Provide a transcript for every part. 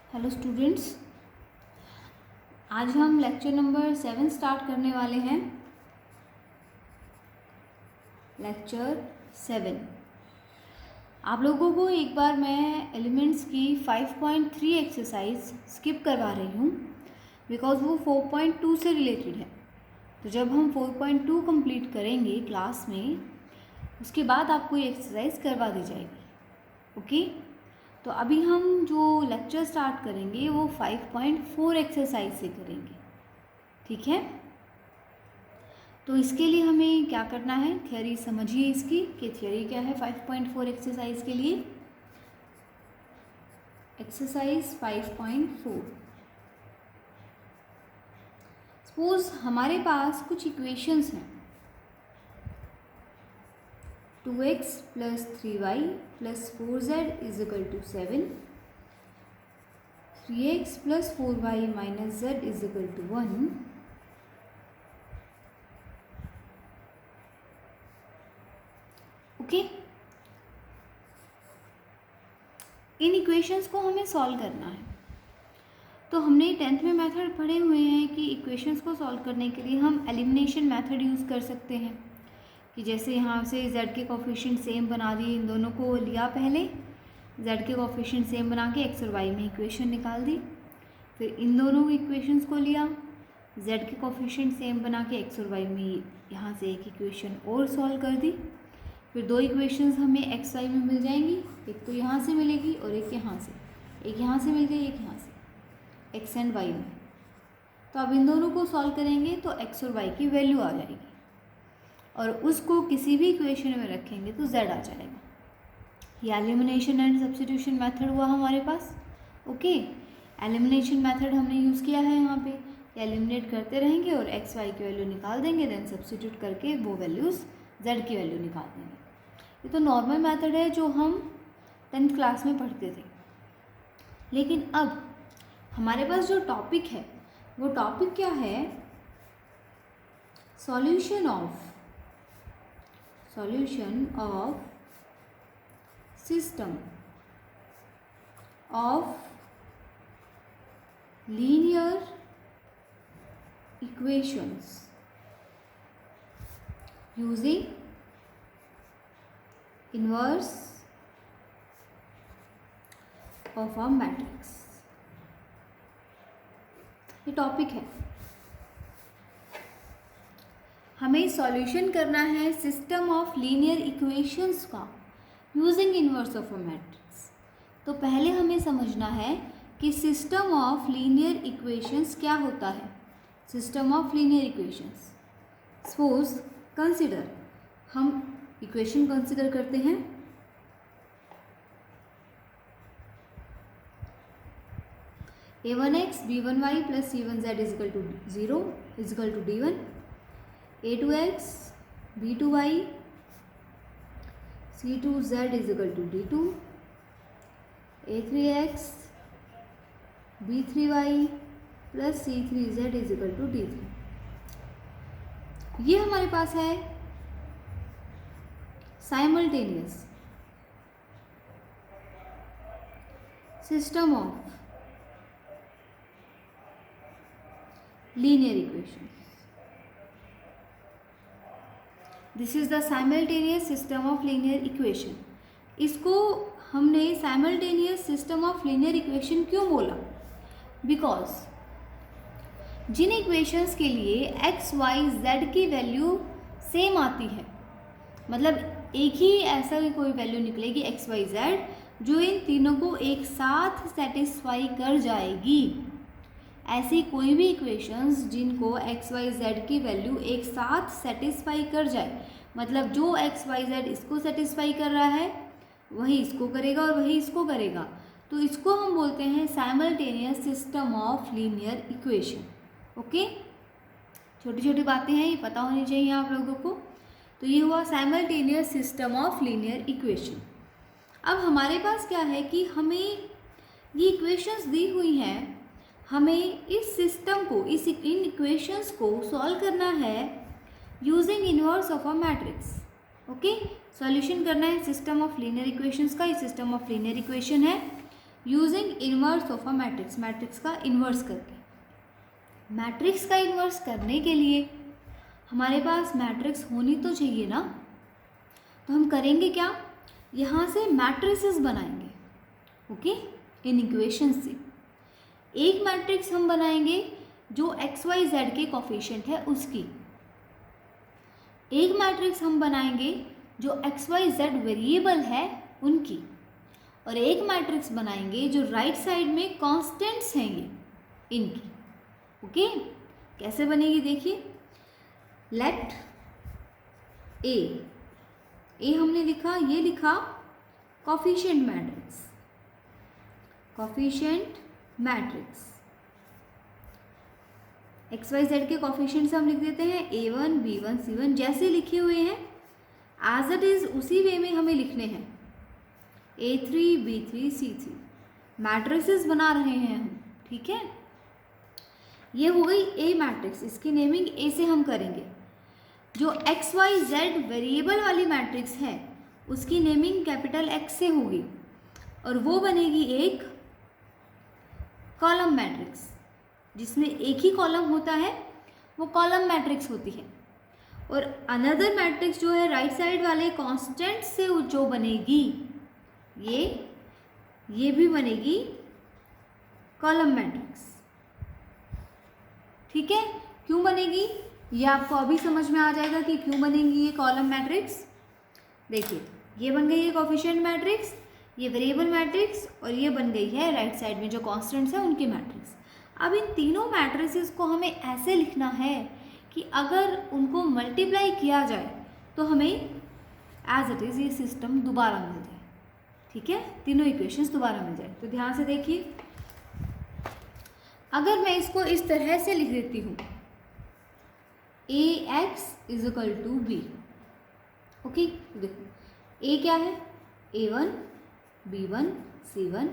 Hello students, आज हम lecture number 7 start करने वाले हैं। लेक्चर 7 आप लोगों को एक बार मैं एलिमेंट्स की 5.3 एक्सरसाइज स्किप करवा रही हूँ बिकॉज वो 4.2 से रिलेटेड है। तो जब हम 4.2 कंप्लीट करेंगे क्लास में, उसके बाद आपको ये एक्सरसाइज करवा दी जाएगी। ओके, तो अभी हम जो लेक्चर स्टार्ट करेंगे वो 5.4 एक्सरसाइज से करेंगे। ठीक है, तो इसके लिए हमें क्या करना है, थ्योरी समझिए इसकी कि थ्योरी क्या है 5.4 एक्सरसाइज के लिए। एक्सरसाइज 5.4, सपोज हमारे पास कुछ इक्वेशंस हैं 2x + 3y + 4z = 7, 3x + 4y - z = 1, okay. इन इक्वेशंस को हमें सॉल्व करना है। तो हमने 10th में मेथड पढ़े हुए हैं कि इक्वेशंस को सॉल्व करने के लिए हम एलिमिनेशन मेथड यूज़ कर सकते हैं कि जैसे यहाँ से z के कोफिशिएंट सेम बना दिए, इन दोनों को लिया पहले, z के कोफिशिएंट सेम बना के x और y में इक्वेशन निकाल दी, फिर इन दोनों इक्वेशंस को लिया, z के कोफिशिएंट सेम बना के x और y में यहाँ से एक इक्वेशन और सॉल्व कर दी, फिर दो इक्वेशंस हमें x y में मिल जाएंगी, एक तो यहाँ से मिलेगी और एक यहाँ से, एक यहाँ से मिल गई, एक यहाँ से, x एंड y में। तो अब इन दोनों को सॉल्व करेंगे तो x और y की वैल्यू आ जाएगी और उसको किसी भी इक्वेशन में रखेंगे तो z आ जाएगा। ये एलिमिनेशन एंड सब्स्टिट्यूशन मेथड हुआ हमारे पास। ओके, एलिमिनेशन मेथड हमने यूज़ किया है यहाँ पे, एलिमिनेट करते रहेंगे और x y की वैल्यू निकाल देंगे, देन सब्स्टिट्यूट करके वो वैल्यूज़ z की वैल्यू निकाल देंगे। ये तो नॉर्मल मेथड है जो हम 10th क्लास में पढ़ते थे। लेकिन अब हमारे पास जो टॉपिक है वो टॉपिक क्या है, solution of system of linear equations using inverse of a matrix. ये टॉपिक है, हमें सॉल्यूशन करना है सिस्टम ऑफ लीनियर इक्वेशंस का using inverse of a matrix. तो पहले हमें समझना है कि सिस्टम ऑफ लीनियर इक्वेशंस क्या होता है। System of linear equations, suppose consider, हम इक्वेशन कंसिडर करते हैं a1x b1y + c1z = 0 = d1, a2x b2y c2z = d2, a3x b3y + c3z = d3। ये हमारे पास है simultaneous system of linear equations. This is the simultaneous system of linear equation. इसको हमने simultaneous system of linear equation क्यों बोला, because Jin equations के लिए x y z की वैल्यू सेम आती है, मतलब एक ही ऐसा कोई वैल्यू निकलेगी x y z जो इन तीनों को एक साथ सेटिस्फाई कर जाएगी, ऐसी कोई भी इक्वेशंस जिनको x y z की वैल्यू एक साथ सेटिस्फाई कर जाए, मतलब जो x y z इसको सेटिस्फाई कर रहा है वही इसको करेगा और वही इसको करेगा, तो इसको हम बोलते हैं simultaneous system of linear equation. Okay, छोटी छोटी बातें हैं, ये पता होनी चाहिए आप लोगों को। तो ये हुआ simultaneous system of linear equation. अब हमारे पास क्या है कि हमें ये इक्वेशंस दी हुई हैं, हमें इस सिस्टम को, इन इक्वेशंस को सॉल्व करना है using inverse of a matrix. Okay, solution करना है सिस्टम ऑफ लीनियर इक्वेशंस का। ये सिस्टम ऑफ लीनियर इक्वेशन है, using inverse of a matrix, matrix का इन्वर्स करके। मैट्रिक्स का इन्वर्स करने के लिए हमारे पास मैट्रिक्स होनी तो चाहिए ना, तो हम करेंगे क्या, यहाँ से मैट्रिसेस बनाएंगे, ओके, इन इक्वेशन से। एक मैट्रिक्स हम बनाएंगे जो एक्स वाई जेड के कोफिशिएंट है उसकी, एक मैट्रिक्स हम बनाएंगे जो एक्स वाई जेड वेरिएबल है उनकी, और एक मैट्रिक्स बनाएंगे जो राइट साइड में कांस्टेंट्स हैं इनकी, ओके। कैसे बनेगी देखिए, लेट ए हमने लिखा, ये लिखा coefficient matrix, coefficient matrix X Y Z के कोफिशिएंट्स हम लिख देते हैं A1 B1 C1 जैसे लिखे हुए हैं एज इट इज उसी वे में हमें लिखने हैं A3 B3 C3, मैट्रिसेस बना रहे हैं हम, ठीक है। ये हो गई ए मैट्रिक्स, इसकी नेमिंग ए से हम करेंगे। जो एक्स वाई जेड वेरिएबल वाली मैट्रिक्स है उसकी नेमिंग कैपिटल एक्स से होगी, और वो बनेगी एक कॉलम मैट्रिक्स, जिसमें एक ही कॉलम होता है, वो कॉलम मैट्रिक्स होती है। और अनदर मैट्रिक्स जो है राइट साइड वाले कांस्टेंट से जो बनेगी, ये भी बनेगी कॉलम मैट्रिक्स, ठीक है। क्यों बनेगी ये आपको अभी समझ में आ जाएगा कि क्यों बनेगी ये कॉलम मैट्रिक्स। देखिए, ये बन गई है कोफिशिएंट मैट्रिक्स, ये वेरिएबल मैट्रिक्स, और ये बन गई है राइट साइड में जो कांस्टेंट्स है उनकी मैट्रिक्स। अब इन तीनों मैट्रिसेस को हमें ऐसे लिखना है कि अगर उनको मल्टीप्लाई किया जाए तो हमें एज इट इज़ ये सिस्टम दोबारा मिल जाए, ठीक है, तीनों इक्वेशंस दोबारा मिल जाए। तो ध्यान से देखिए, अगर मैं इसको इस तरह से लिख देती हूँ AX = B, ओके। देखो A क्या है, A1 B1 C1,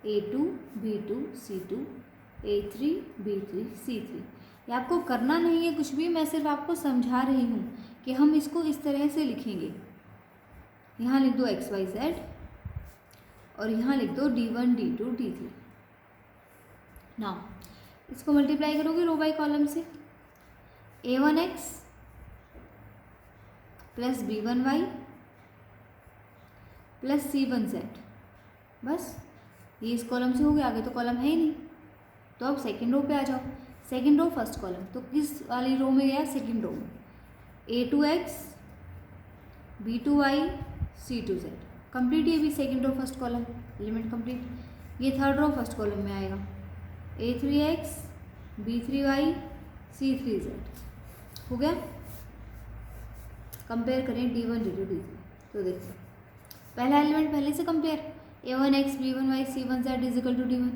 A2 B2 C2, A3 B3 C3। ये आपको करना नहीं है कुछ भी, मैं सिर्फ आपको समझा रही हूँ कि हम इसको इस तरह से लिखेंगे। यहाँ लिख दो एक्स वाई जेड और यहाँ लिख दो D1 D2 D3। ना इसको मल्टीप्लाई करोगे रो बाई कॉलम से, A1x plus B1y plus C1z, बस ये इस कॉलम से हो गया, आगे तो कॉलम है ही नहीं। तो अब सेकेंड रो पे आ जाओ, सेकेंड रो फर्स्ट कॉलम, तो किस वाली रो में गया, सेकेंड रो में। A2x B2y C2z, कंप्लीट, ये भी second row first column, element complete. ये थर्ड रो फर्स्ट कॉलम में आएगा, A3x B3y C3z, हो गया। कंपेयर करें D1 D2 D3, तो देखिए पहला एलिमेंट पहले से compare, A1x B1y C1z = D1,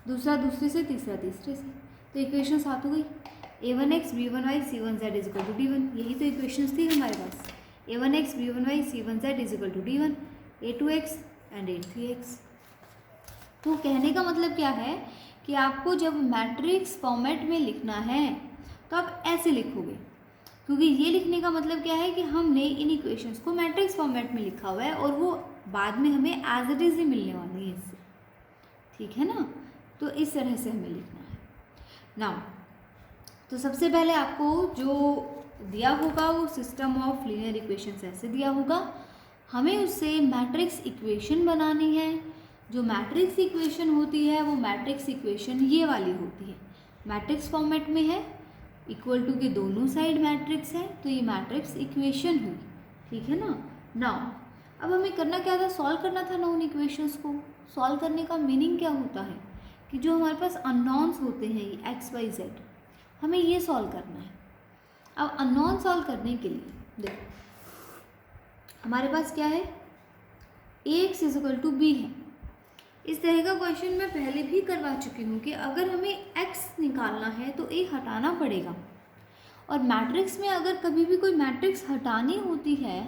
दूसरा दूसरे से, तीसरा तीसरे से, तो इक्वेशन साथ हो गई। A1x B1y C1z = D1, यही तो इक्वेशंस थी हमारे पास। A1x B1y C1z = D1, A2x and A3x। तो कहने का मतलब क्या है कि आपको जब मैट्रिक्स फॉर्मेट में लिखना है तो आप ऐसे लिखोगे, क्योंकि ये लिखने का मतलब क्या है कि हमने इन इक्वेशंस को मैट्रिक्स फॉर्मेट में लिखा हुआ है और वो बाद में हमें एज इट इज़ ही मिलने वाली है इससे, ठीक है ना। तो इस तरह से हमें लिखना है ना। तो सबसे पहले आपको जो दिया होगा वो सिस्टम ऑफ लीनियर इक्वेशंस ऐसे दिया होगा, हमें उससे मैट्रिक्स इक्वेशन बनानी है। जो मैट्रिक्स इक्वेशन होती है वो मैट्रिक्स इक्वेशन ये वाली होती है, मैट्रिक्स फॉर्मेट में है, इक्वल टू के दोनों साइड मैट्रिक्स है, तो ये मैट्रिक्स इक्वेशन हुई, ठीक है ना। नाउ अब हमें करना क्या था, सॉल्व करना था ना उन इक्वेशंस को। सॉल्व करने का मीनिंग क्या होता है कि जो हमारे पास अननोन्स होते हैं ये एक्स वाई जेड, हमें ये सॉल्व करना है। अब अननोन सॉल्व करने के लिए देखो हमारे पास क्या है, Ax = B है। इस तरह का क्वेश्चन मैं पहले भी करवा चुकी हूँ कि अगर हमें x निकालना है तो a हटाना पड़ेगा, और मैट्रिक्स में अगर कभी भी कोई मैट्रिक्स हटानी होती है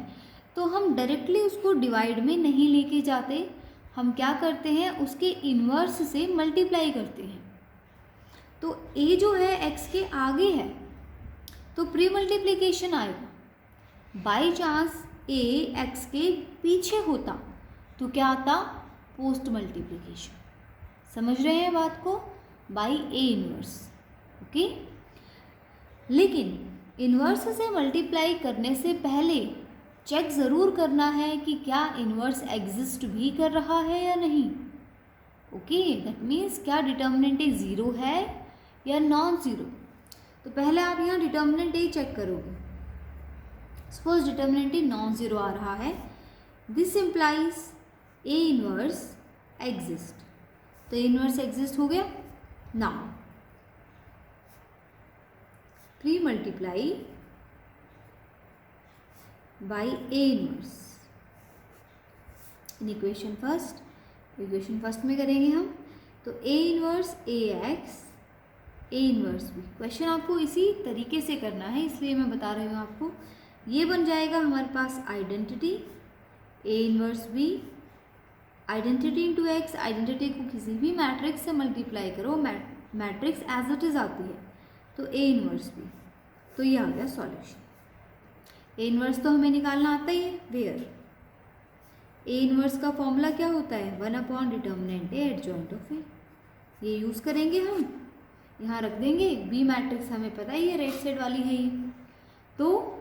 तो हम डायरेक्टली उसको डिवाइड में नहीं लेके जाते, हम क्या करते हैं, उसके इन्वर्स से मल्टीप्लाई करते हैं। तो a जो है x के आगे है तो प्री मल्टीप्लिकेशन आएगा। बाई चांस a x के पीछे होता तो क्या आता, पोस्ट मल्टीप्लिकेशन। समझ रहे हैं बात को? By A inverse. ओके, लेकिन इन्वर्स से मल्टीप्लाई करने से पहले चेक ज़रूर करना है कि क्या इन्वर्स एग्जिस्ट भी कर रहा है या नहीं। ओके, दैट मीन्स क्या डिटर्मिनेंट ए ज़ीरो है या नॉन ज़ीरो। तो पहले आप यहाँ डिटर्मिनेंट ए चेक करोगे। Suppose determinant A non zero आ रहा है, this implies A inverse exist. तो इनवर्स एग्जिस्ट हो गया। Now pre multiply by A inverse in equation first में करेंगे हम। तो A inverse A X, A inverse B. Question आपको इसी तरीके से करना है, इसलिए मैं बता रही हूँ आपको। ये बन जाएगा हमारे पास identity A inverse B, identity into X. Identity को किसी भी मैट्रिक्स से मल्टीप्लाई करो, मैट्रिक्स एज इट इज आती है, तो ए इनवर्स बी। तो ये आ गया सॉल्यूशन। ए इनवर्स तो हमें निकालना आता ही है, वेयर ए इनवर्स का फॉर्मूला क्या होता है, 1 upon determinant A adjoint of A. ये यूज़ करेंगे हम, यहाँ रख देंगे। बी मैट्रिक्स हमें पता ही है, राइट साइड वाली है ये। तो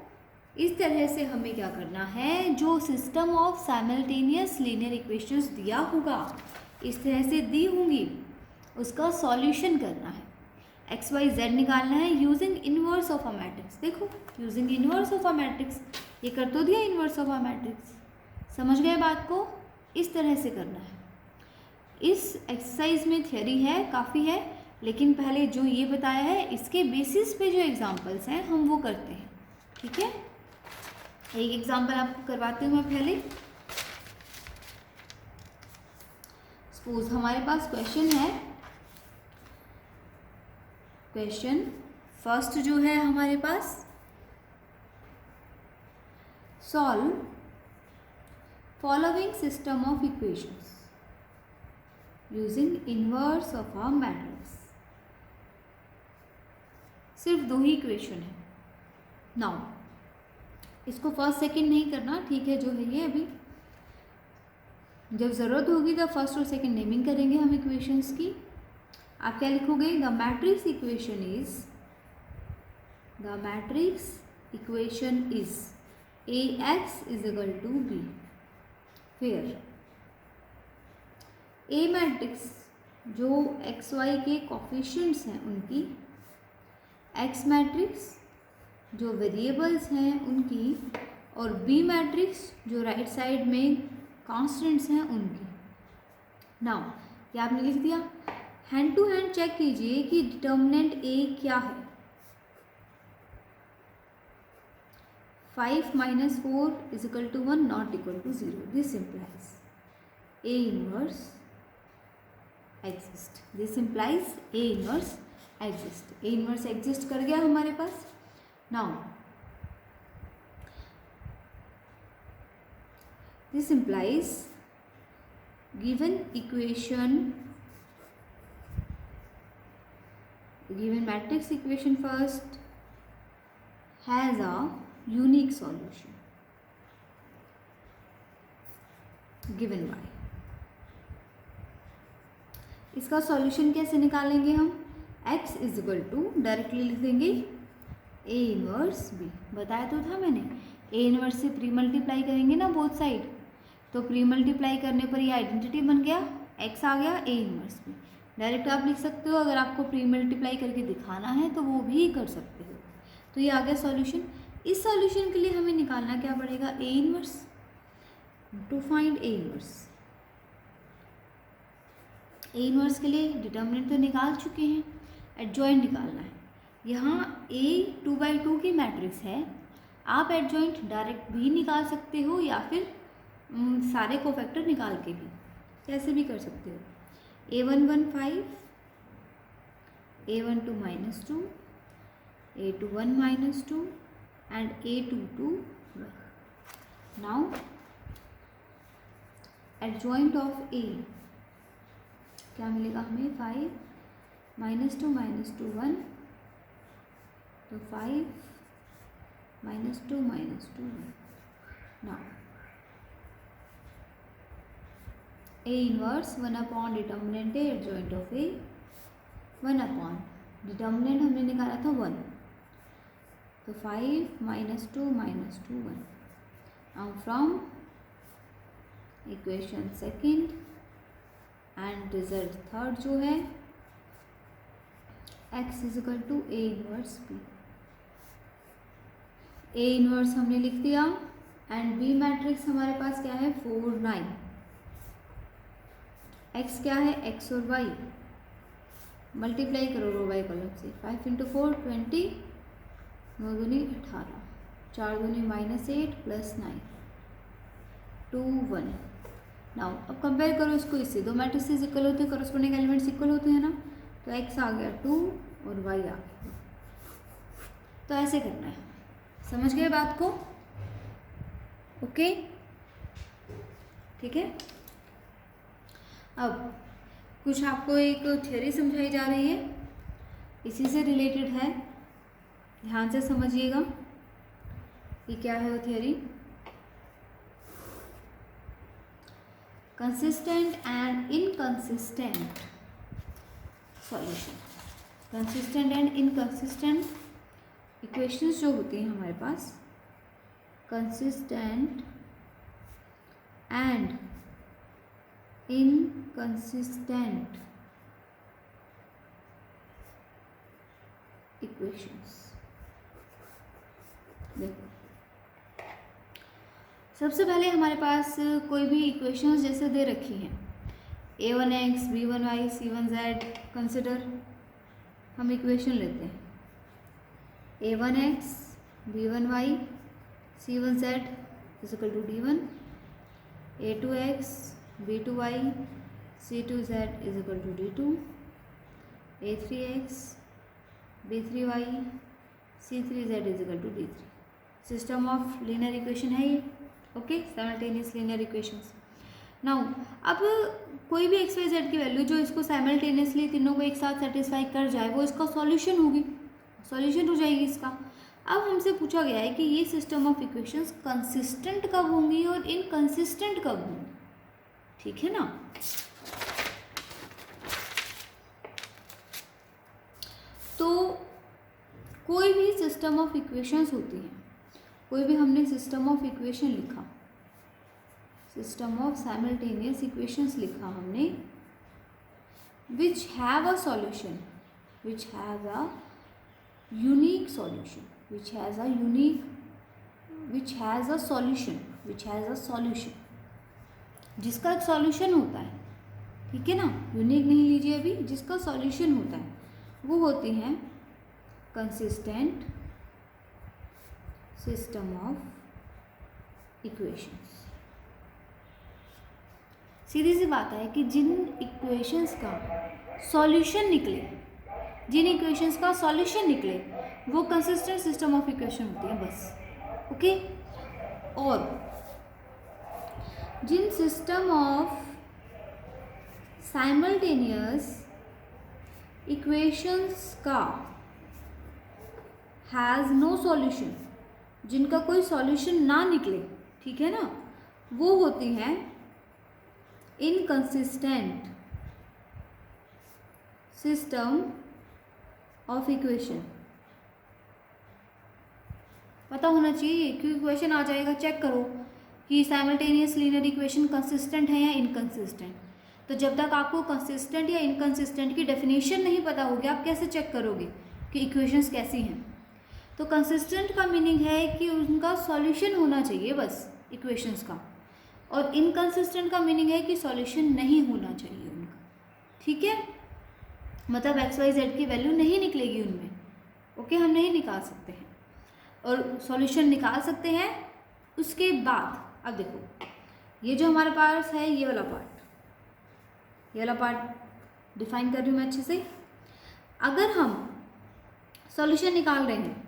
इस तरह से हमें क्या करना है, जो system of simultaneous linear equations दिया होगा, इस तरह से दी होंगी, उसका सॉल्यूशन करना है। एक्स वाई जेड निकालना है using inverse of a matrix. देखो, using inverse of a matrix, ये कर तो दिया इनवर्स ऑफ अ मैट्रिक्स। समझ गए बात को? इस तरह से करना है। इस एक्सरसाइज में थ्योरी है, काफ़ी है, लेकिन पहले जो ये बताया है इसके बेसिस पे जो एग्जांपल्स हैं हम वो करते हैं। ठीक है, एक एग्जांपल आपको करवाती हूँ मैं पहले। सपोज हमारे पास क्वेश्चन है, क्वेश्चन फर्स्ट जो है हमारे पास, solve following system of equations using inverse of a matrix. सिर्फ 2 ही इक्वेशन है। नाउ इसको फर्स्ट सेकंड नहीं करना, ठीक है, जो है ये अभी जब ज़रूरत होगी तब फर्स्ट और सेकंड नेमिंग करेंगे हम इक्वेशंस की। आप क्या लिखोगे, the matrix equation is A X is equal to B, फिर ए मैट्रिक्स जो एक्स वाई के कोफिशिएंट्स हैं उनकी, एक्स मैट्रिक्स जो वेरिएबल्स हैं उनकी, और बी मैट्रिक्स जो राइट साइड में कांस्टेंट्स हैं उनकी। नाउ ये आपने लिख दिया। हैंड टू हैंड चेक कीजिए कि डिटर्मिनेंट ए क्या है। 5 - 4 = 1 not equal to 0। This implies A inverse exist. This implies A inverse exist. A inverse exist कर गया हमारे पास। Now this implies given matrix equation first has a unique solution given y। इसका solution कैसे निकालेंगे हम, x = डायरेक्टली लिख देंगे ए इनवर्स बी। बताया तो था मैंने, ए इनवर्स से प्री मल्टीप्लाई करेंगे ना बोथ साइड, तो प्री मल्टीप्लाई करने पर ये आइडेंटिटी बन गया, x आ गया ए इनवर्स बी। डायरेक्ट आप लिख सकते हो, अगर आपको प्री मल्टीप्लाई करके दिखाना है तो वो भी कर सकते हो। तो ये आ गया सॉल्यूशन। इस सॉल्यूशन के लिए हमें निकालना क्या पड़ेगा, A inverse. To find A inverse, A inverse के लिए डिटर्मिनेंट तो निकाल चुके हैं, एडजॉइंट निकालना है। यहाँ ए 2/2 की मैट्रिक्स है, आप एडजॉइंट डायरेक्ट भी निकाल सकते हो या फिर सारे कोफैक्टर निकाल के भी, कैसे भी कर सकते हो। A1 1 5, A1 2 -2, A2 1 -2 and A2 2 1। Now adjoint of A क्या मिलेगा हमें, 5 -2 -2 1, तो 5 -2 -2 1। Now A inverse 1 upon determinant A adjoint of A 1 upon determinant हमने निकाला था 1, तो 5 -2 -2 1. Now from equation second and result third जो है x is equal to A inverse B. A inverse हमने लिख दिया एंड बी मैट्रिक्स हमारे पास क्या है 4 9. x क्या है x और y, मल्टीप्लाई करो रो बाई कॉलम से. 5 × 4 20, 9 दूनी 18, 4 दूनी -8 + 9 2 1. नाउ अब कंपेयर करो इसको इससे. दो मैट्रिक्स इक्वल होते हैं, करस्पॉन्डिंग एलिमेंट्स इक्वल होते हैं ना, तो x आ गया 2 और y आ गया. तो ऐसे करना है. समझ गए बात को? ओके ठीक है. अब कुछ आपको एक थ्योरी समझाई जा रही है, इसी से रिलेटेड है, ध्यान से समझिएगा कि क्या है वो theory. Consistent and inconsistent solution. Consistent and inconsistent equations जो होती हैं हमारे पास, कंसिस्टेंट एंड इनकंसिस्टेंट इक्वेशंस. देखो सबसे पहले हमारे पास कोई भी इक्वेशंस जैसे दे रखी हैं, a1x b1y c1z. कंसिडर हम इक्वेशन लेते हैं a1x b1y c1z equal to d1, a2x b2y c2z equal to d2, a3x b3y c3z equal to d3. System of linear equation है ये. Okay, simultaneous linear equations. Now अब कोई भी X Y Z की value जो इसको simultaneously तीनों को एक साथ सेटिस्फाई कर जाए वो इसका सॉल्यूशन होगी, सॉल्यूशन हो जाएगी इसका. अब हमसे पूछा गया है कि ये सिस्टम ऑफ इक्वेशंस कंसिस्टेंट कब होंगी और इनकंसिस्टेंट कब होंगी. ठीक है ना. तो कोई भी सिस्टम ऑफ इक्वेशंस होती है, कोई भी हमने सिस्टम ऑफ इक्वेशन लिखा, सिस्टम ऑफ साइमल्टेनियस इक्वेशंस लिखा हमने, which have a solution, which have a unique solution, which has a unique, which has a solution, which has a solution, जिसका एक सॉल्यूशन होता है. ठीक है ना, यूनिक नहीं लीजिए अभी, जिसका सॉल्यूशन होता है वो होती हैं कंसिस्टेंट सिस्टम ऑफ इक्वेशंस. सीधी सी बात है कि जिन इक्वेशंस का सॉल्यूशन निकले, जिन इक्वेशंस का सॉल्यूशन निकले वो कंसिस्टेंट सिस्टम ऑफ इक्वेशन होती है बस. ओके. और जिन सिस्टम ऑफ साइमल्टेनियस इक्वेशंस का हैज़ नो सॉल्यूशन, जिनका कोई सॉल्यूशन ना निकले, ठीक है ना, वो होती हैं इनकंसिस्टेंट सिस्टम ऑफ इक्वेशन. पता होना चाहिए क्योंकि क्वेश्चन आ जाएगा, चेक करो कि साइमल्टेनियस लीनियर इक्वेशन कंसिस्टेंट है या इनकंसिस्टेंट. तो जब तक आपको कंसिस्टेंट या इनकंसिस्टेंट की डेफिनेशन नहीं पता होगी आप कैसे चेक करोगे कि इक्वेशंस कैसी हैं. तो कंसिस्टेंट का मीनिंग है कि उनका सॉल्यूशन होना चाहिए बस इक्वेशंस का, और इनकंसिस्टेंट का मीनिंग है कि सॉल्यूशन नहीं होना चाहिए उनका. ठीक है, मतलब एक्स वाई जेड की वैल्यू नहीं निकलेगी उनमें. ओके, हम नहीं निकाल सकते हैं और सॉल्यूशन निकाल सकते हैं उसके बाद. अब देखो ये जो हमारे पास है ये वाला पार्ट डिफाइन कर रही हूँ मैं अच्छे से. अगर हम सॉल्यूशन निकाल रहे हैं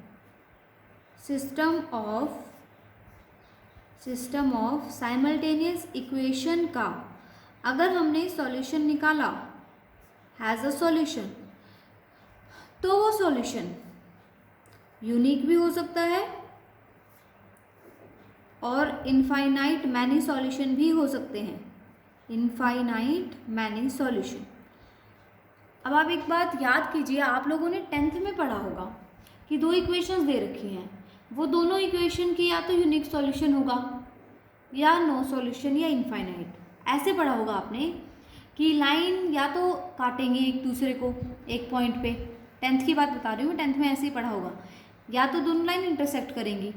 सिस्टम ऑफ साइमल्टेनियस इक्वेशन का, अगर हमने सॉल्यूशन निकाला हैज़ अ सॉल्यूशन, तो वो सॉल्यूशन यूनिक भी हो सकता है और इनफाइनाइट मैनी सॉल्यूशन भी हो सकते हैं. Infinite many solution. अब आप एक बात याद कीजिए, आप लोगों ने 10th में पढ़ा होगा कि दो इक्वेशंस दे रखी हैं, वो दोनों इक्वेशन की या तो यूनिक सॉल्यूशन होगा या नो सॉल्यूशन या इनफाइनाइट। ऐसे पढ़ा होगा आपने कि लाइन या तो काटेंगे एक दूसरे को एक पॉइंट पे, 10th की बात बता रही हूँ, 10th में ऐसे ही पढ़ा होगा, या तो दोनों लाइन इंटरसेक्ट करेंगी,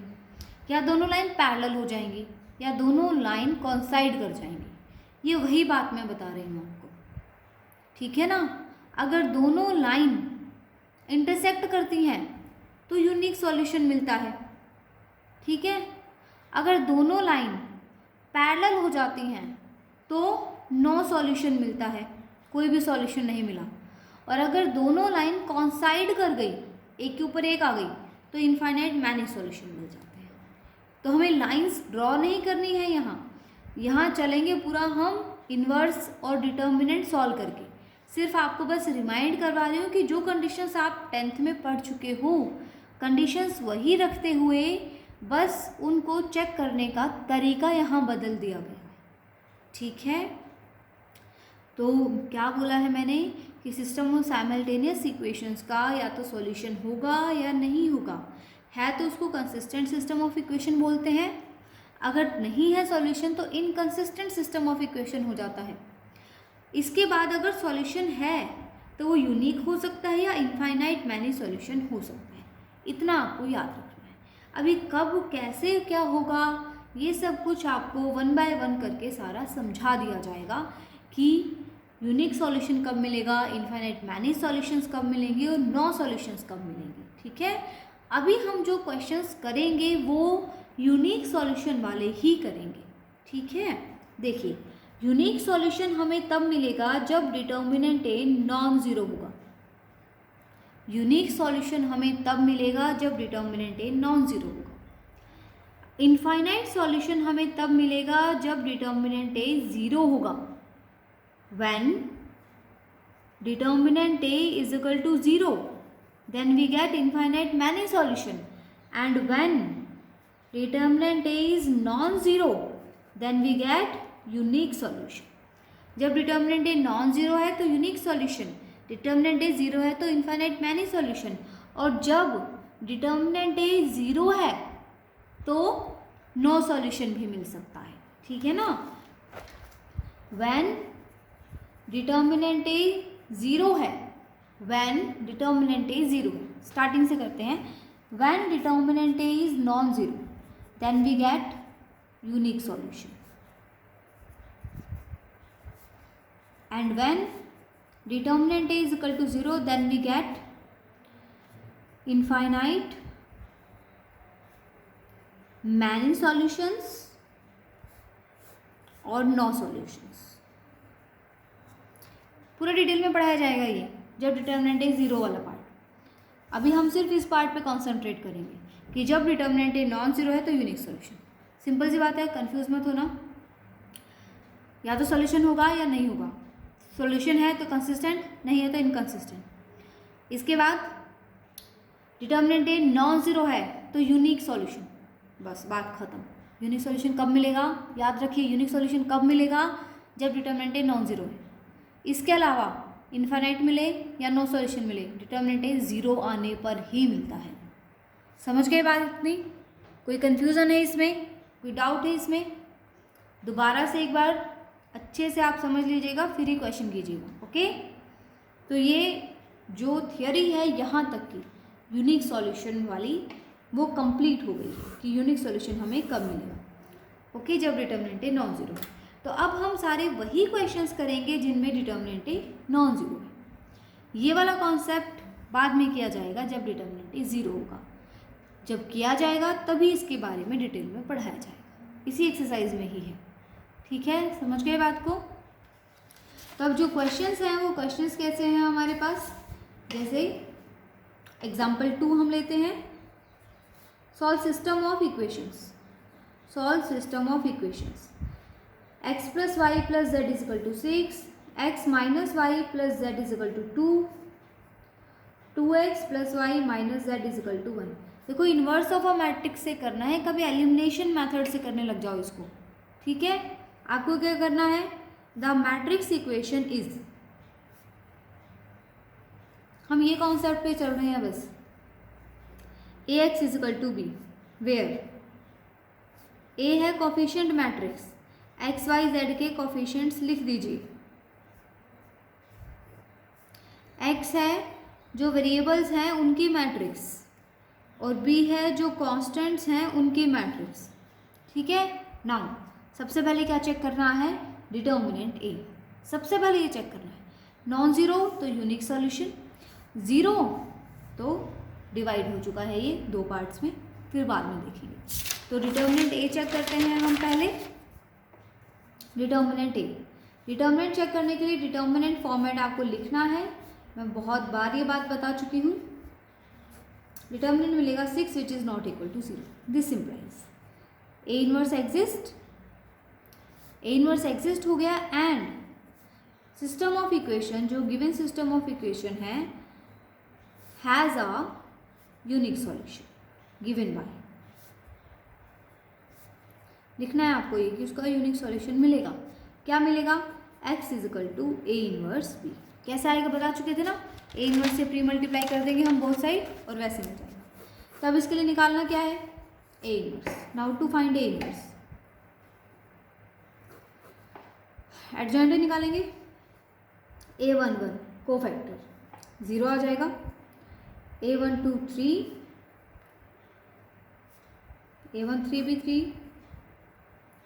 या दोनों लाइन पैरेलल हो जाएंगी, या दोनों लाइन कॉन्साइड कर जाएंगी। ये वही बात मैं बता रही हूँ आपको, ठीक है ना। अगर दोनों लाइन इंटरसेक्ट करती हैं तो यूनिक सॉल्यूशन मिलता है, ठीक है। अगर दोनों लाइन पैरेलल हो जाती हैं तो नो सॉल्यूशन मिलता है, कोई भी सॉल्यूशन नहीं मिला। और अगर दोनों लाइन कॉन्साइड कर गई, एक के ऊपर एक आ गई, तो इनफाइनाइट मैनी सॉल्यूशन मिल जाते हैं। तो हमें लाइंस ड्रॉ नहीं करनी है, यहाँ चलेंगे पूरा हम इन्वर्स और डिटर्मिनेंट सॉल्व करके। सिर्फ आपको बस रिमाइंड करवा रही हूँ कि जो कंडीशंस आप 10th में पढ़ चुके हो, कंडीशंस वही रखते हुए बस उनको चेक करने का तरीका यहाँ बदल दिया गया है, ठीक है। तो क्या बोला है मैंने कि सिस्टम ऑफ साइमल्टेनियस इक्वेशंस का या तो सॉल्यूशन होगा या नहीं होगा, है तो उसको कंसिस्टेंट सिस्टम ऑफ इक्वेशन बोलते हैं, अगर नहीं है सॉल्यूशन तो इनकंसिस्टेंट सिस्टम ऑफ इक्वेशन हो जाता है। इसके बाद अगर सॉल्यूशन है तो वो यूनिक हो सकता है या इनफाइनाइट मैनी सॉल्यूशन हो सकता है, इतना आपको याद रखना है। अभी कब कैसे क्या होगा ये सब कुछ आपको 1 बाय 1 करके सारा समझा दिया जाएगा कि यूनिक सॉल्यूशन कब मिलेगा, इनफाइनाइट मैनी सॉल्यूशंस कब मिलेंगे और नो सॉल्यूशंस कब मिलेंगे, ठीक है। अभी हम जो क्वेश्चंस करेंगे वो यूनिक सॉल्यूशन वाले ही करेंगे, ठीक है। देखिए, यूनिक सॉल्यूशन हमें तब मिलेगा जब डिटर्मिनेंट ए नॉन ज़ीरो होगा। यूनिक सॉल्यूशन हमें तब मिलेगा जब डिटर्मिनेंट ए नॉन ज़ीरो होगा। इनफाइनाइट सॉल्यूशन हमें तब मिलेगा जब डिटर्मिनेंट ए ज़ीरो होगा। When determinant A is equal to zero then we get infinite many solution, and when determinant A is non zero then we get unique solution. जब determinant A non zero है तो unique solution, determinant A zero है तो infinite many solution, और जब determinant A zero है तो no solution भी मिल सकता है, ठीक है ना। व्हेन डिटर्मिनेंट ए ज़ीरो है, व्हेन डिटर्मिनेंट ए ज़ीरो है, स्टार्टिंग से करते हैं। When determinant A is non zero then we get unique solution, and when determinant A is equal to 0 then we get infinite many solutions और no solutions. पूरा detail में पढ़ाया जाएगा ये जब डिटर्मिनेंट ए ज़ीरो वाला पार्ट। अभी हम सिर्फ इस पार्ट पे कॉन्सेंट्रेट करेंगे कि जब डिटर्मिनेंट ए नॉन ज़ीरो है तो यूनिक सॉल्यूशन। सिंपल सी बात है, कंफ्यूज मत होना, या तो सॉल्यूशन होगा या नहीं होगा। सॉल्यूशन है तो कंसिस्टेंट, नहीं है तो इनकंसिस्टेंट। इसके बाद डिटर्मिनेंट ए नॉन ज़ीरो है तो यूनिक सॉल्यूशन, बस बात खत्म। यूनिक सॉल्यूशन कब मिलेगा, याद रखिए, यूनिक सॉल्यूशन कब मिलेगा जब डिटर्मिनेंट ए नॉन ज़ीरो है। इसके अलावा इनफाइनाइट मिले या नो सॉल्यूशन मिले, डिटर्मिनेंट ए ज़ीरो आने पर ही मिलता है। समझ गए बात इतनी? कोई कन्फ्यूज़न है इसमें, कोई डाउट है इसमें? दोबारा से एक बार अच्छे से आप समझ लीजिएगा, फिर ही क्वेश्चन कीजिएगा, ओके। तो ये जो थियोरी है यहाँ तक की यूनिक सॉल्यूशन वाली वो कंप्लीट हो गई कि यूनिक सॉल्यूशन हमें कब मिलेगा, ओके, जब डिटर्मिनेंट ए नॉन ज़ीरो है। तो अब हम सारे वही क्वेश्चंस करेंगे जिनमें डिटर्मिनेंट ए नॉन ज़ीरो है। ये वाला कॉन्सेप्ट बाद में किया जाएगा जब डिटर्मिनेंट ए ज़ीरो होगा। जब किया जाएगा तभी इसके बारे में डिटेल में पढ़ाया जाएगा, इसी एक्सरसाइज में ही है, ठीक है। समझ गए बात को? तब जो क्वेश्चंस हैं वो क्वेश्चंस कैसे हैं हमारे पास, जैसे एग्जाम्पल 2 हम लेते हैं, solve system of equations. Solve system of equations, x plus Y plus Z is equal to 6, x minus Y plus Z is equal to 2, 2x plus Y minus Z is equal to 1। देखो, inverse of a matrix से करना है, कभी elimination method से करने लग जाओ इसको, ठीक है। आपको क्या करना है, द मैट्रिक्स इक्वेशन इज, हम ये कॉन्सेप्ट पे चल रहे हैं बस। A X is equal to B, where A है coefficient matrix, X Y Z के कोफिशिएंट्स लिख दीजिए। एक्स है जो वेरिएबल्स हैं उनकी मैट्रिक्स, और बी है जो कांस्टेंट्स हैं उनकी मैट्रिक्स। ठीक है। नाउ सबसे पहले क्या चेक करना है, डिटर्मिनेंट ए। सबसे पहले ये चेक करना है, नॉन ज़ीरो तो यूनिक सॉल्यूशन, ज़ीरो तो डिवाइड हो चुका है ये दो पार्ट्स में, फिर बाद में देखेंगे। तो डिटर्मिनेंट ए चेक करते हैं हम पहले। डिटर्मिनेंट ए, डिटर्मिनेंट चेक करने के लिए डिटर्मिनेंट फॉर्मेट आपको लिखना है। मैं बहुत बार ये बात बता चुकी हूँ। डिटर्मिनेंट मिलेगा 6 which is not equal to 0। This implies A inverse exist, A inverse exist हो गया, एंड सिस्टम ऑफ इक्वेशन, जो गिवन सिस्टम ऑफ इक्वेशन है, has a unique solution given by. लिखना है आपको ये कि उसका यूनिक सॉल्यूशन मिलेगा। क्या मिलेगा, x is equal to A inverse B. कैसे आएगा बता चुके थे ना, ए इनवर्स से प्री मल्टीप्लाई कर देंगे हम बोथ साइड और वैसे मिल जाएगा। तो अब इसके लिए निकालना क्या है, A inverse. Now to find A inverse, adjoint निकालेंगे। A11 कोफैक्टर 0 आ जाएगा, A12 3, A13 भी 3,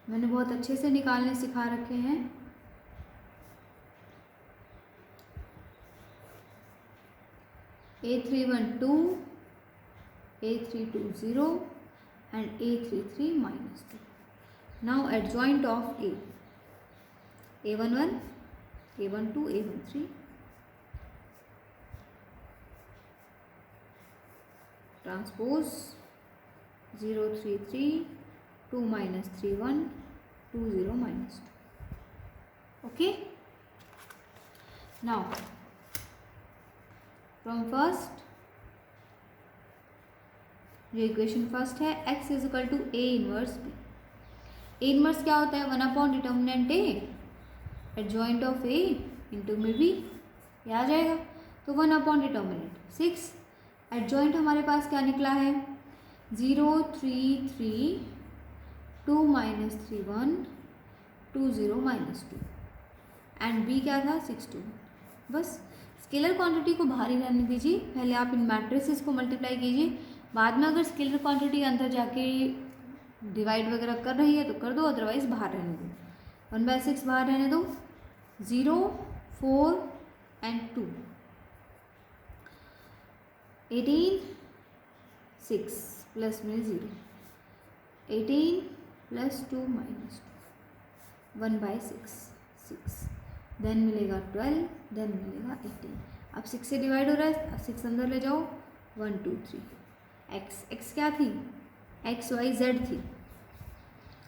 मैंने बहुत अच्छे से निकालने सिखा रखे हैं। A31 2, A32 0 and A33 -2. Now adjoint of A, A11, A12, A13, transpose 0 3 3, 2 -3 1, 2 0 -2. Okay. Now from first, जो इक्वेशन फर्स्ट है, x is equal to A inverse B. A inverse क्या होता है, 1 determinant A adjoint of A into में B, ये आ जाएगा। तो 1 डिटर्मिनेंट 6, एडजॉइंट हमारे पास क्या निकला है, 0 3 3, 2 -3 1, 2 0 -2, एंड बी क्या था 6 2। बस स्केलर क्वांटिटी को बाहर ही रहने दीजिए, पहले आप इन मैट्रिसेस को मल्टीप्लाई कीजिए, बाद में अगर स्केलर क्वांटिटी अंदर जाके डिवाइड वगैरह कर रही है तो कर दो, अदरवाइज बाहर रहने दो। 1/6 बाहर रहने दो, 0 4 and 2, 18 6 प्लस में 0, 18 + 2 -2, 1/6 6, देन मिलेगा 12, देन मिलेगा 18। अब 6 से डिवाइड हो रहा है, अब 6 अंदर ले जाओ, 1 2 3। x क्या थी, x y z थी।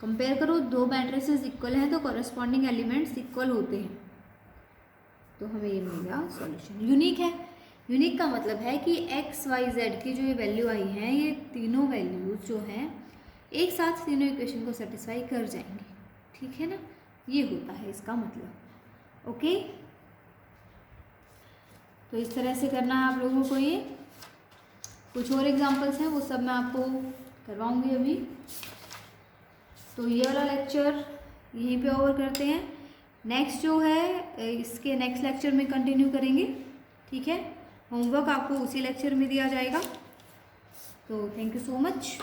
कंपेयर करो, दो मैट्रिसेस इक्वल हैं तो कॉरस्पॉन्डिंग एलिमेंट्स इक्वल होते हैं, तो हमें ये मिलेगा सॉल्यूशन। यूनिक है, यूनिक का मतलब है कि x y z की जो ये वैल्यू आई हैं, ये तीनों वैल्यूज जो हैं एक साथ तीनों इक्वेशन को सेटिस्फाई कर जाएंगे। ठीक है ना, ये होता है इसका मतलब। ओके, तो इस तरह से करना है आप लोगों को। ये कुछ और एग्जांपल्स हैं, वो सब मैं आपको करवाऊंगी अभी। तो ये वाला लेक्चर यहीं पे ओवर करते हैं। नेक्स्ट जो है इसके नेक्स्ट लेक्चर में कंटिन्यू करेंगे। ठीक है, होमवर्क आपको उसी लेक्चर में दिया जाएगा। तो थैंक यू सो मच।